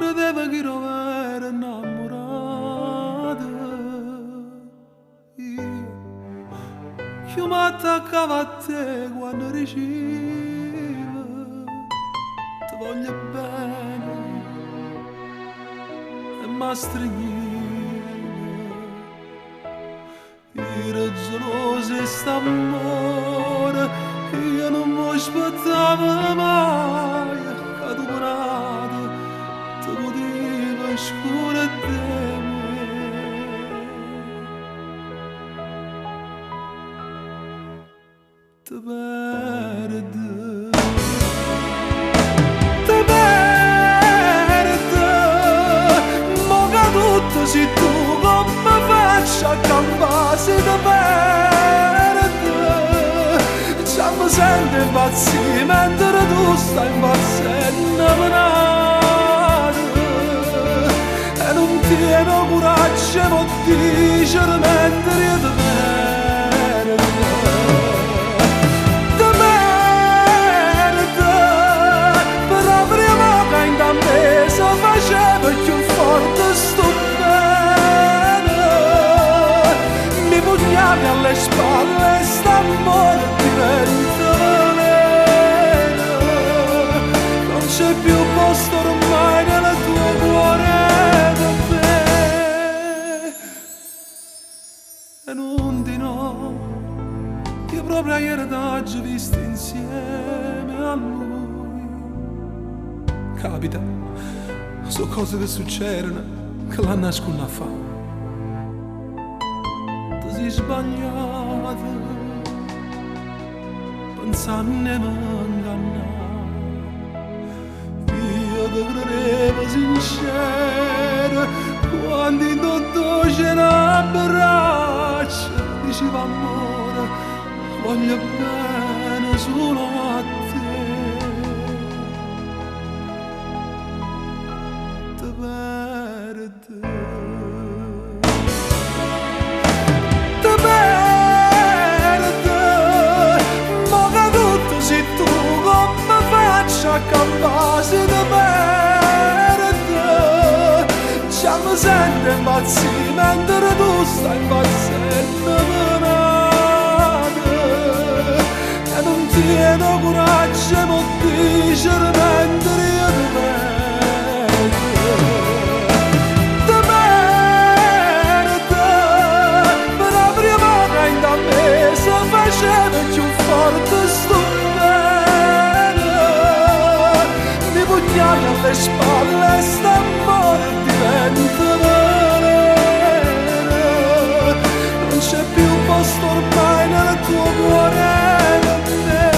credeva che ero vera innamorata. Io che mi attaccavo a te quando ricevo, ti voglio bene e mi stringevo. Era geloso e st'amore, io non mi aspettavo mai che tu morata ti poteva scura di me. Ti perdo, ti perdo, mo che tutto sei tu, come faccio a campare se ti perdo? Già mi sento impazzire mentre tu stai impazzendo e non tieno coraggio di dire mentre io ti perdo. Ti perdo, però prima che in da me si faceva più forte sto bene. Mi pugnavi alle spalle e st'amore diventa veleno. Non c'è più posto ormai nel tuo cuore da me. E non di no, io proprio ieri t'ho visto insieme a lui. Capita, sono cose che succedono, che la nascono a fare. Ti sei sbagliato pensando a ingannare. Io ti credevo sincero quando in tutto c'era abbraccio. Diceva amore, voglio bene solo a te. Ti perdo, ti perdo, mo che tutto sei tu, come faccio a campare se ti perdo? Già mi sento impazzire mentre tu stai impazzendo e non tieno coraggio di dire mentre io ti perdo. Ti perdo, però prima che in da me si faceva più forte sto bene. Mi pugnali alle spalle e st'amore diventa veleno. Non c'è più posto ormai nel tuo cuore per me.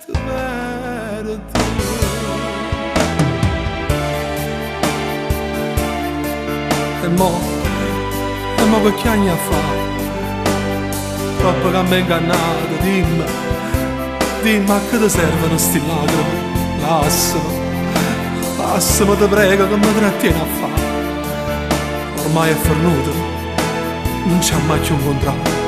Ti perdo. E mo che anni a fa? Troppo che mi hai ingannato, dimmi a che ti servono sti lacrime? Passami ti prego che mi trattieni a fare. Ormai è fornuto, non c'è mai più incontrato.